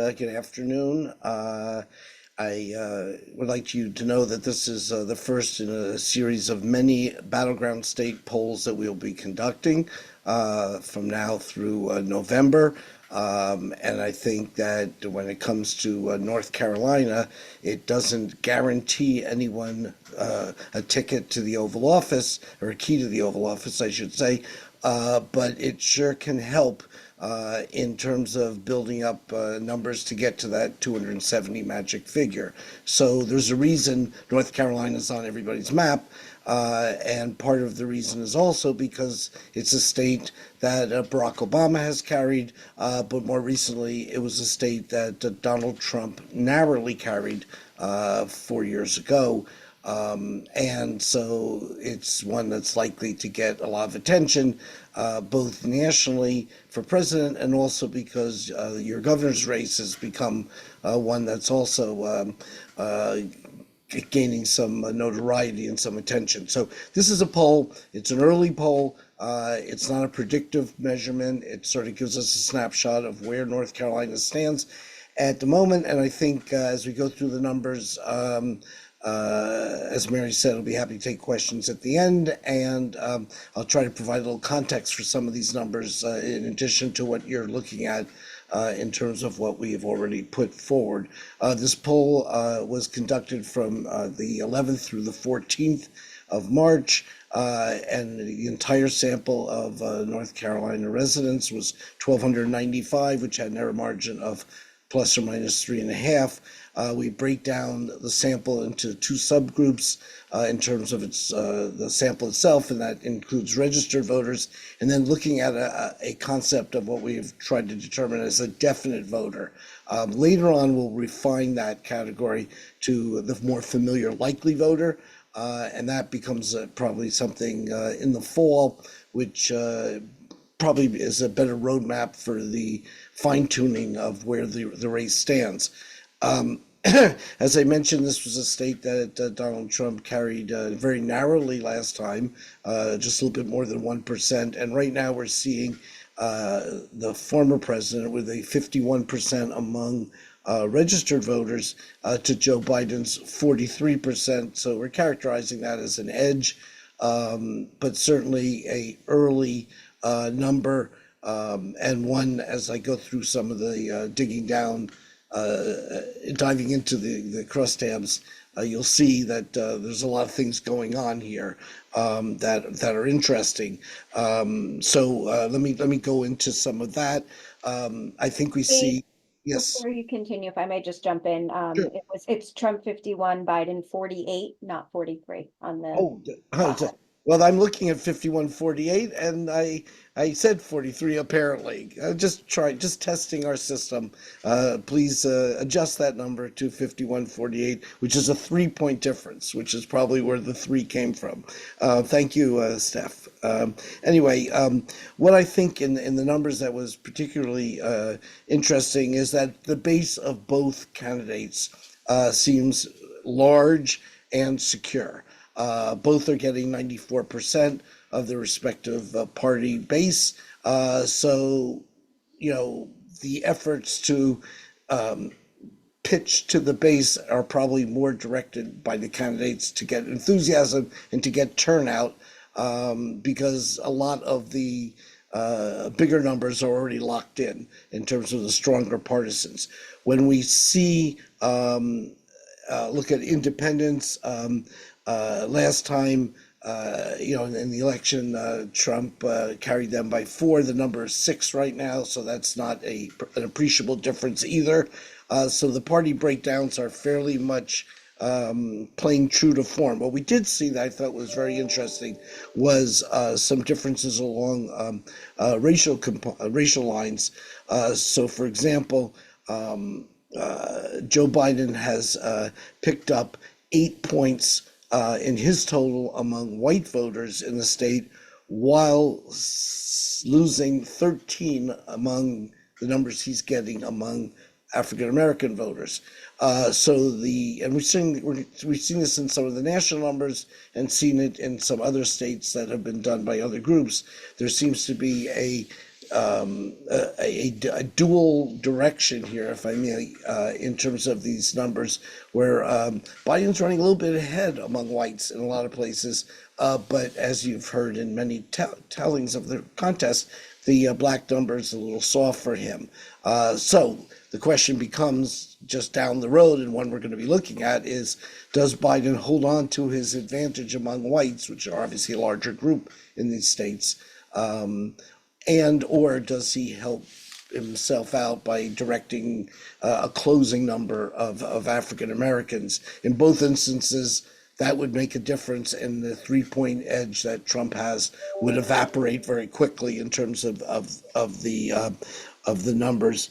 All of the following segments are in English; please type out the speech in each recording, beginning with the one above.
Good afternoon. I would like you to know that this is the first in a series of many battleground state polls that we'll be conducting from now through November. And I think that when it comes to North Carolina, it doesn't guarantee anyone a ticket to the Oval Office, or a key to the Oval Office, I should say, but it sure can help in terms of building up numbers to get to that 270 magic figure. So there's a reason North Carolina is on everybody's map. And part of the reason is also because it's a state that Barack Obama has carried, but more recently it was a state that Donald Trump narrowly carried 4 years ago. And so it's one that's likely to get a lot of attention, both nationally for president and also because your governor's race has become one that's also gaining some notoriety and some attention. So this is a poll. It's an early poll. It's not a predictive measurement. It sort of gives us a snapshot of where North Carolina stands at the moment. And I think as we go through the numbers, as Mary said, I'll be happy to take questions at the end, and I'll try to provide a little context for some of these numbers in addition to what you're looking at in terms of what we have already put forward. This poll was conducted from the 11th through the 14th of March, and the entire sample of North Carolina residents was 1,295, which had an error margin of plus or minus 3.5. We break down the sample into two subgroups in terms of the sample itself, and that includes registered voters, and then looking at a concept of what we've tried to determine as a definite voter. Later on, we'll refine that category to the more familiar likely voter, and that becomes probably something in the fall, which probably is a better roadmap for the fine-tuning of where the race stands. As I mentioned, this was a state that Donald Trump carried very narrowly last time, just a little bit more than 1%. And right now we're seeing the former president with a 51% among registered voters to Joe Biden's 43%. So we're characterizing that as an edge, but certainly a early number, and one, as I go through some of the digging down, diving into the crosstabs, you'll see that there's a lot of things going on here that are interesting. So let me go into some of that. I think we see. Yes. Before you continue, if I may just jump in, Sure. it's Trump 51, Biden 48, not 43 on the Oh, well, I'm looking at 5148, and I said 43 apparently. Just testing our system. Please adjust that number to 5148, which is a 3-point difference, which is probably where the three came from. Thank you, Steph. Anyway, what I think in the numbers that was particularly interesting is that the base of both candidates seems large and secure. Both are getting 94% of their respective party base. So, the efforts to pitch to the base are probably more directed by the candidates to get enthusiasm and to get turnout, because a lot of the bigger numbers are already locked in terms of the stronger partisans. When we see, look at independents, last time, in the election, Trump carried them by 4. The number is 6 right now, so that's not an appreciable difference either. So the party breakdowns are fairly much playing true to form. What we did see that I thought was very interesting was some differences along racial lines. So, for example, Joe Biden has picked up 8 points in his total among white voters in the state, while losing 13 among the numbers he's getting among African American voters. And we've seen this in some of the national numbers and seen it in some other states that have been done by other groups. There seems to be a dual direction here, if I may, in terms of these numbers, where Biden's running a little bit ahead among whites in a lot of places, but as you've heard in many tellings of the contest, the black number is a little soft for him. So the question becomes, just down the road, and one we're going to be looking at, is does Biden hold on to his advantage among whites, which are obviously a larger group in these states, and or does he help himself out by directing a closing number of African Americans? In both instances, that would make a difference, and the 3-point edge that Trump has would evaporate very quickly in terms of the numbers.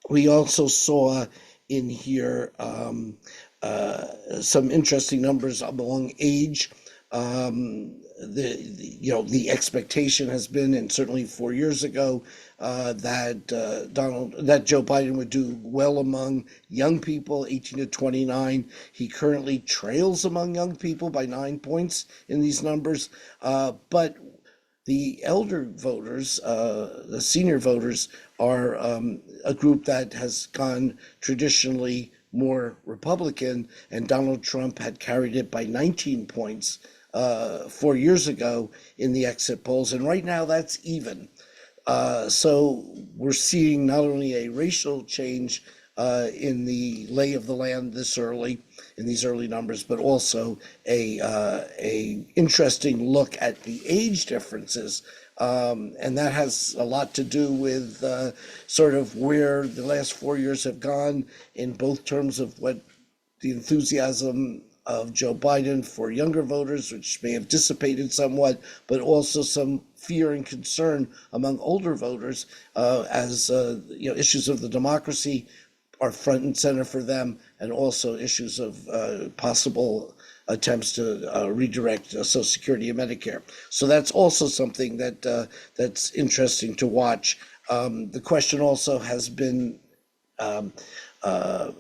We also saw in here some interesting numbers along age. The expectation has been, and certainly 4 years ago, that Joe Biden would do well among young people, 18 to 29. He currently trails among young people by 9 points in these numbers, but the elder voters, the senior voters, are a group that has gone traditionally more Republican, and Donald Trump had carried it by 19 points 4 years ago in the exit polls, and right now that's even. So we're seeing not only a racial change in the lay of the land this early, in these early numbers, but also a interesting look at the age differences. And that has a lot to do with sort of where the last 4 years have gone in both terms of what the enthusiasm of Joe Biden for younger voters, which may have dissipated somewhat, but also some fear and concern among older voters as issues of the democracy are front and center for them, and also issues of possible attempts to redirect Social Security and Medicare. So that's also something that's interesting to watch. The question also has been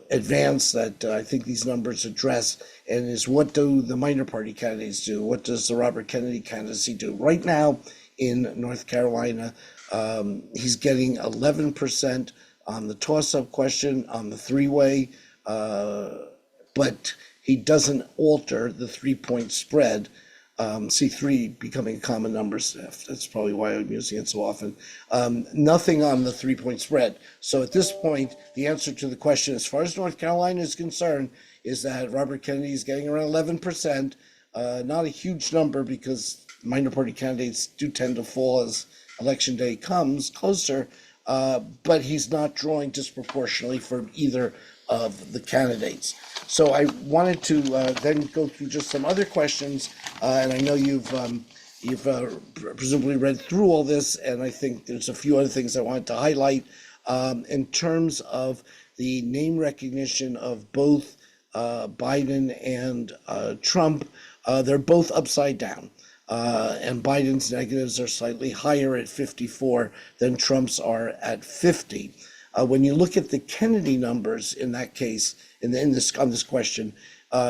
advanced that I think these numbers address, and is, what do the minor party candidates do? What does the Robert Kennedy candidacy do? Right now in North Carolina, he's getting 11% on the toss-up question, on the three-way, but he doesn't alter the 3-point spread. See, 3 becoming a common number. That's probably why I'm using it so often. Nothing on the 3-point spread. So at this point, the answer to the question, as far as North Carolina is concerned, is that Robert Kennedy is getting around 11%. Not a huge number, because minor party candidates do tend to fall as election day comes closer, but he's not drawing disproportionately from either of the candidates. So I wanted to then go through just some other questions, and I know you've presumably read through all this, and I think there's a few other things I wanted to highlight in terms of the name recognition of both Biden and Trump. They're both upside down. And Biden's negatives are slightly higher at 54 than Trump's are at 50. When you look at the Kennedy numbers in that case, on this question,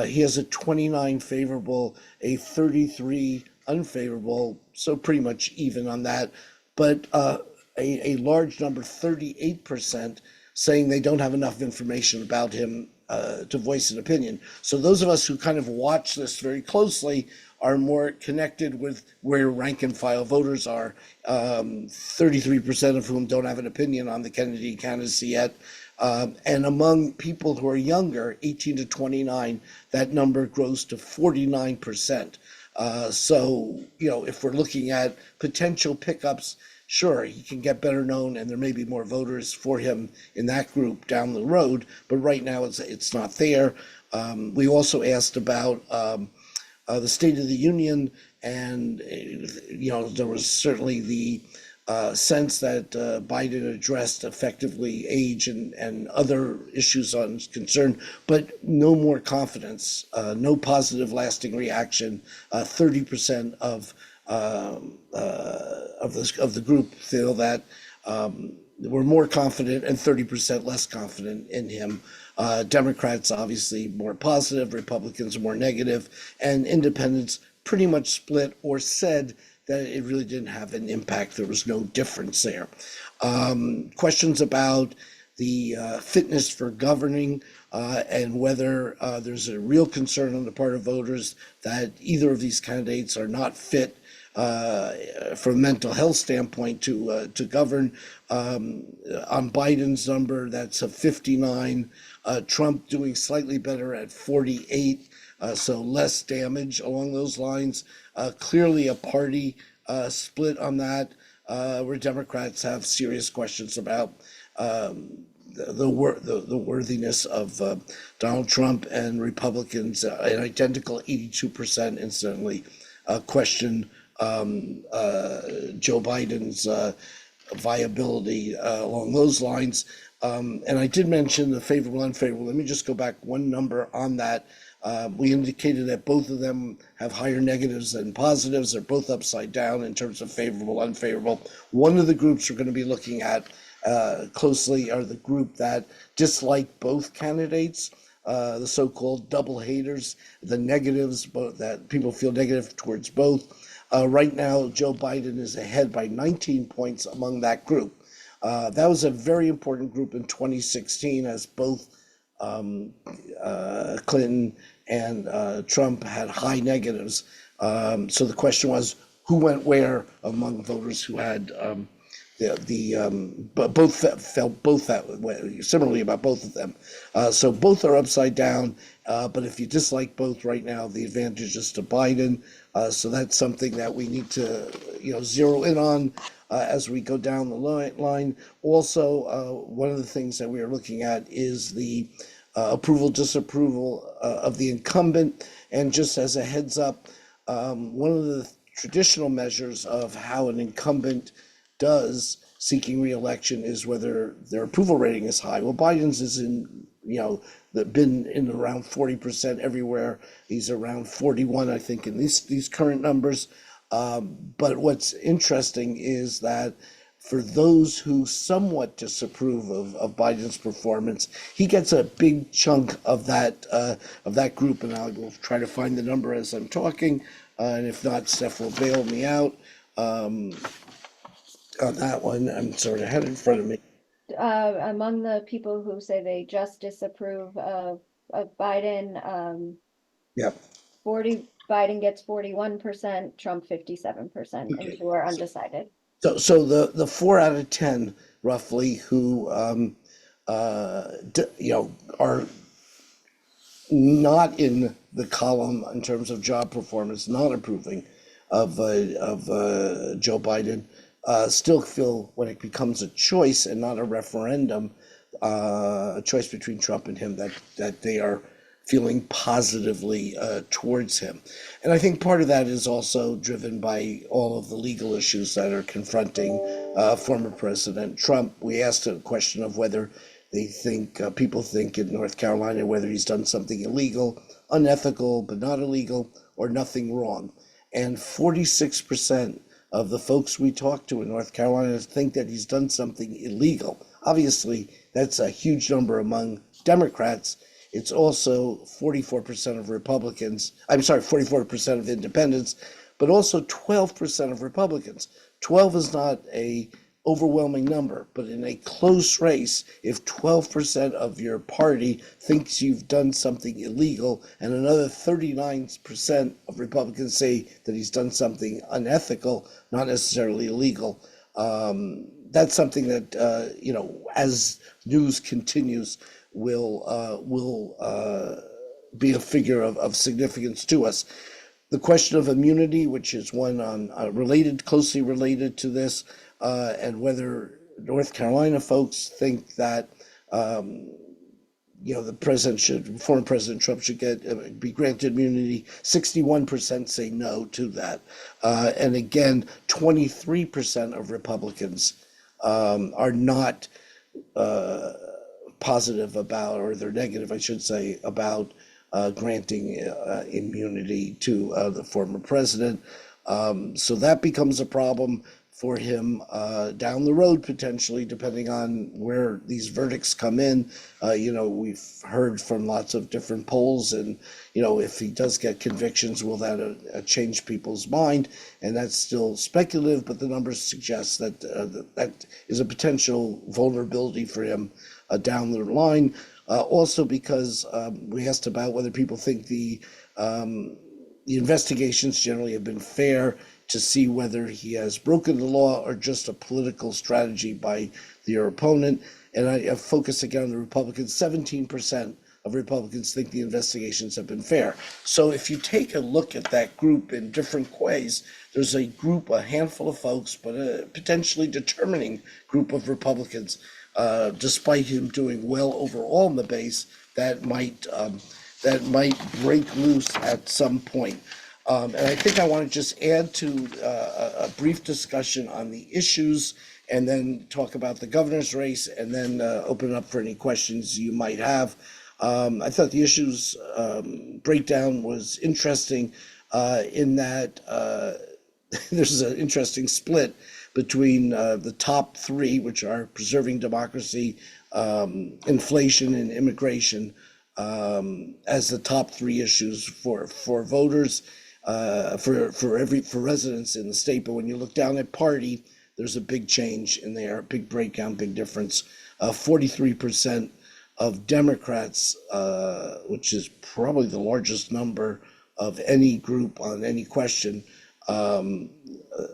he has a 29 favorable, a 33 unfavorable, so pretty much even on that, but a large number, 38%, saying they don't have enough information about him to voice an opinion. So those of us who kind of watch this very closely are more connected with where rank and file voters are, 33% of whom don't have an opinion on the Kennedy candidacy yet. And among people who are younger, 18 to 29, that number grows to 49%. So, if we're looking at potential pickups, sure, he can get better known, and there may be more voters for him in that group down the road, but right now it's not there. We also asked about the State of the Union, and there was certainly the sense that Biden addressed effectively age and other issues on concern, but no more confidence, no positive lasting reaction. 30% of the group feel that we're more confident, and 30% less confident in him. Democrats obviously more positive, Republicans more negative, and independents pretty much split, or said that it really didn't have an impact. There was no difference there. Questions about the fitness for governing and whether there's a real concern on the part of voters that either of these candidates are not fit from a mental health standpoint to govern. On Biden's number, that's a 59. Trump doing slightly better at 48, so less damage along those lines. Clearly a party split on that, where Democrats have serious questions about the worthiness of Donald Trump, and Republicans, an identical 82% incidentally, question Joe Biden's viability along those lines. And I did mention the favorable, unfavorable. Let me just go back one number on that. We indicated that both of them have higher negatives than positives. They're both upside down in terms of favorable, unfavorable. One of the groups we're going to be looking at closely are the group that dislike both candidates, the so-called double haters, the negatives, both, that people feel negative towards both. Right now, Joe Biden is ahead by 19 points among that group. That was a very important group in 2016, as both Clinton and Trump had high negatives. So the question was, who went where among voters who had but both felt both that way, similarly about both of them. So both are upside down, but if you dislike both right now, the advantage is to Biden. So that's something that we need to, zero in on as we go down the line. Also, one of the things that we are looking at is the approval, disapproval of the incumbent. And just as a heads up, one of the traditional measures of how an incumbent does seeking re-election is whether their approval rating is high. Well, Biden's is been in around 40% everywhere. He's around 41, I think, in these current numbers. But what's interesting is that for those who somewhat disapprove of Biden's performance, he gets a big chunk of that group, and I will try to find the number as I'm talking, and if not, Steph will bail me out on that one. I'm sort of had it in front of me. Among the people who say they just disapprove of Biden, Yep. Biden gets 41%, Trump 57%, and Okay. two are undecided. So the 4 out of 10 roughly who are not in the column in terms of job performance, not approving of Joe Biden, still feel when it becomes a choice and not a referendum, a choice between Trump and him, that they are feeling positively towards him. And I think part of that is also driven by all of the legal issues that are confronting former President Trump. We asked a question of whether they think, people think in North Carolina, whether he's done something illegal, unethical, but not illegal, or nothing wrong. And 46% of the folks we talked to in North Carolina think that he's done something illegal. Obviously, that's a huge number among Democrats. It's also 44% of Republicans, 44% of independents, but also 12% of Republicans. 12 is not a overwhelming number, but in a close race, if 12% of your party thinks you've done something illegal and another 39% of Republicans say that he's done something unethical, not necessarily illegal, that's something that, as news continues, will be a figure of significance to us. The question of immunity, which is one closely related to this, and whether North Carolina folks think that former President Trump should be granted immunity. 61% say no to that, and again, 23% of Republicans are not positive about, or they're negative, I should say, about granting immunity to the former president. So that becomes a problem. for him down the road, potentially, depending on where these verdicts come in. We've heard from lots of different polls, and, if he does get convictions, will that change people's mind? And that's still speculative, but the numbers suggest that that is a potential vulnerability for him down the line. Also, because we asked about whether people think the investigations generally have been fair, to see whether he has broken the law or just a political strategy by your opponent. And I focus again on the Republicans. 17% of Republicans think the investigations have been fair. So if you take a look at that group in different ways, there's a handful of folks, but a potentially determining group of Republicans, despite him doing well overall in the base, that might break loose at some point. And I think I want to just add to a brief discussion on the issues, and then talk about the governor's race, and then open it up for any questions you might have. I thought the issues breakdown was interesting in that there's an interesting split between the top three, which are preserving democracy, inflation, and immigration, as the top three issues for voters, for residents in the state. But when you look down at party, there's a big change in there, big breakdown, big difference. 43% of Democrats, which is probably the largest number of any group on any question,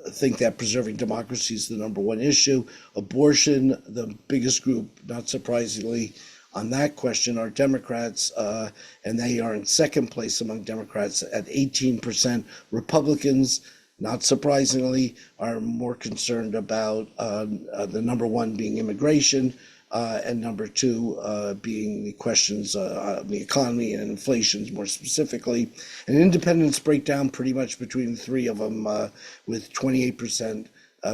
think that preserving democracy is the number one issue. Abortion, the biggest group, not surprisingly, on that question are Democrats, and they are in second place among Democrats at 18%. Republicans, not surprisingly, are more concerned about the number one being immigration, and number two being the questions of the economy and inflation more specifically. And independents break down pretty much between the three of them, with 28%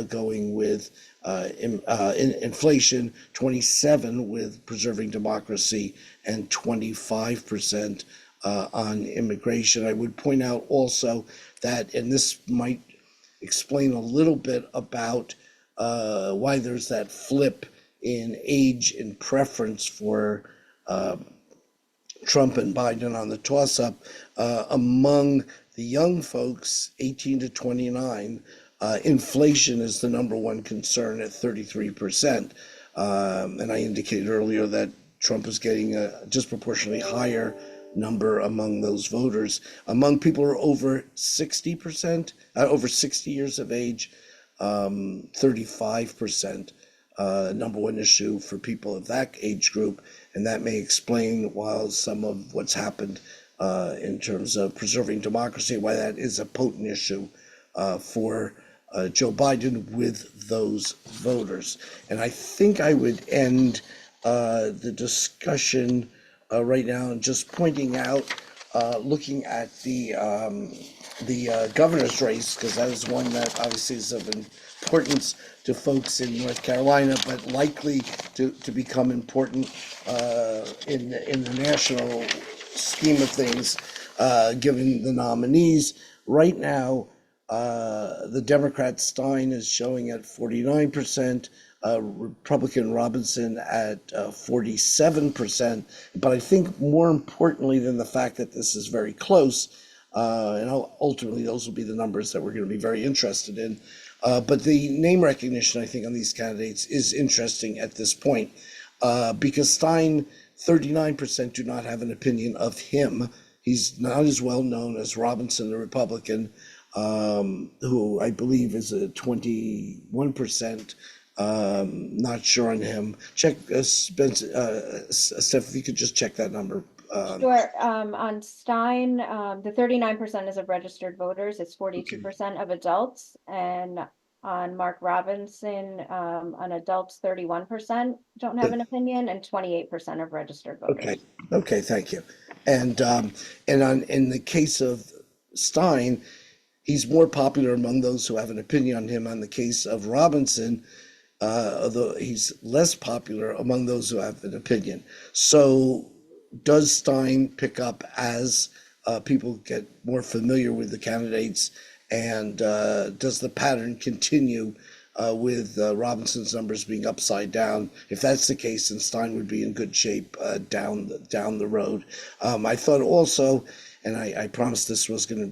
going with inflation, 27% with preserving democracy, and 25% on immigration. I would point out also that, and this might explain a little bit about why there's that flip in age and preference for Trump and Biden on the toss-up. Among the young folks, 18 to 29, inflation is the number one concern at 33%. And I indicated earlier that Trump is getting a disproportionately higher number among those voters. Among people who are over 60%, over 60 years of age, 35%. Number one issue for people of that age group, and that may explain why some of what's happened in terms of preserving democracy, why that is a potent issue for Joe Biden with those voters. And I think I would end the discussion right now and just pointing out, looking at the governor's race, because that is one that obviously is of importance to folks in North Carolina, but likely to become important in the national scheme of things, given the nominees. Right now, the Democrat Stein is showing at 49%, Republican Robinson at 47%. But I think more importantly than the fact that this is very close, and ultimately those will be the numbers that we're going to be very interested in. But the name recognition, I think, on these candidates is interesting at this point, because Stein, 39% do not have an opinion of him. He's not as well known as Robinson, the Republican, who I believe is a 21%. Not sure on him. Check, Steph, if you could just check that number. Sure. On Stein, the 39% is of registered voters. It's 42% of adults. And on Mark Robinson, on adults, 31% don't have an opinion, and 28% of registered voters. Okay, thank you. And in the case of Stein, he's more popular among those who have an opinion on him. On the case of Robinson, although he's less popular among those who have an opinion. So does Stein pick up as people get more familiar with the candidates, and does the pattern continue with Robinson's numbers being upside down. If that's the case, then Stein would be in good shape down the road. I thought also, and I promised that was gonna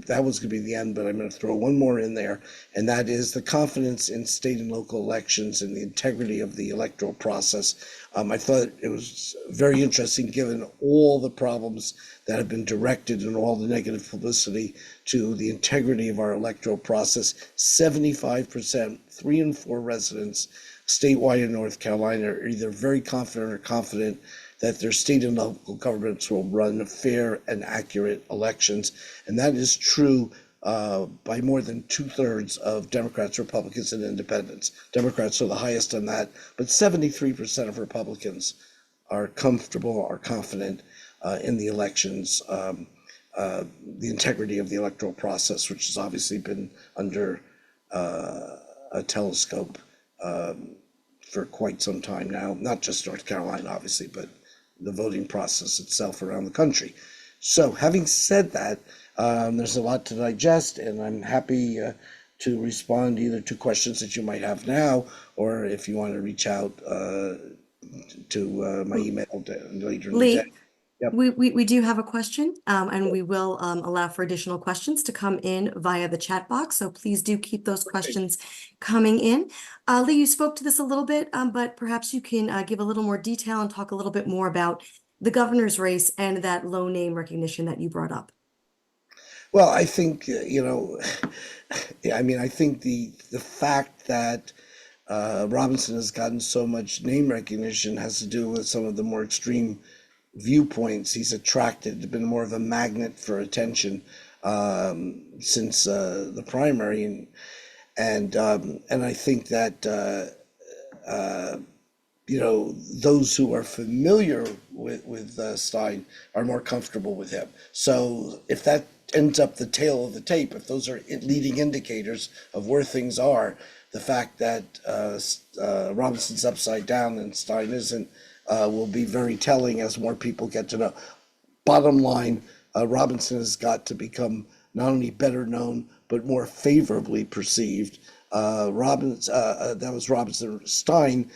be the end, but I'm gonna throw one more in there, and that is the confidence in state and local elections and the integrity of the electoral process. I thought it was very interesting, given all the problems that have been directed and all the negative publicity to the integrity of our electoral process. 75%, 3 in 4 residents statewide in North Carolina are either very confident or confident that their state and local governments will run fair and accurate elections. And that is true by more than 2/3 of Democrats, Republicans, and Independents. Democrats are the highest on that, but 73% of Republicans are confident in the elections, the integrity of the electoral process, which has obviously been under a telescope for quite some time now, not just North Carolina, obviously, but the voting process itself around the country. So having said that, there's a lot to digest, and I'm happy to respond either to questions that you might have now, or if you want to reach out to my email later in the day. Lee, Yep. we do have a question, and we will allow for additional questions to come in via the chat box. So please do keep those questions coming in. Lee, you spoke to this a little bit, but perhaps you can give a little more detail and talk a little bit more about the governor's race and that low name recognition that you brought up. Well, I think, I think the fact that Robinson has gotten so much name recognition has to do with some of the more extreme viewpoints he's attracted, been more of a magnet for attention since the primary, and I think that those who are familiar with Stein are more comfortable with him. So if that ends up the tail of the tape, if those are leading indicators of where things are, the fact that Robinson's upside down and Stein isn't will be very telling as more people get to know. Bottom line, Robinson has got to become not only better known, but more favorably perceived. That was Robinson. Stein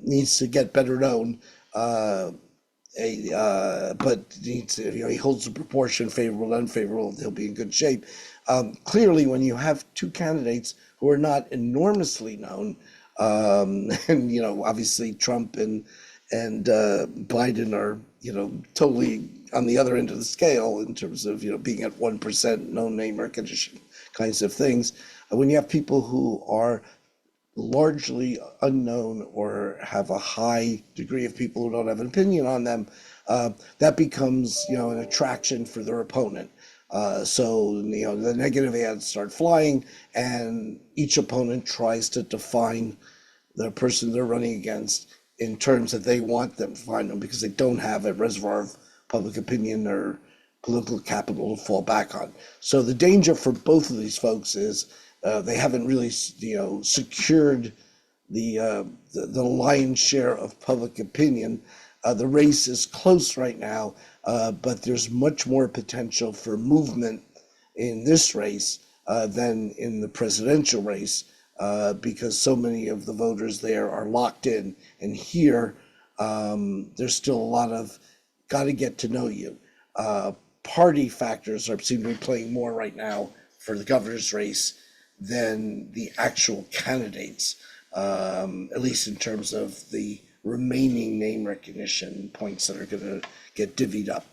needs to get better known, but needs to, he holds the proportion favorable and unfavorable. He'll be in good shape. Clearly, when you have two candidates who are not enormously known, and obviously Trump and Biden are totally on the other end of the scale in terms of being at 1% no name recognition kinds of things. When you have people who are largely unknown or have a high degree of people who don't have an opinion on them, that becomes an attraction for their opponent. So the negative ads start flying, and each opponent tries to define the person they're running against in terms that they want them to find them, because they don't have a reservoir of public opinion or political capital to fall back on. So the danger for both of these folks is they haven't really secured the lion's share of public opinion. The race is close right now, but there's much more potential for movement in this race than in the presidential race, because so many of the voters there are locked in. And here, there's still a lot of got to get to know you. Party factors seem to be playing more right now for the governor's race than the actual candidates, at least in terms of the remaining name recognition points that are going to get divvied up.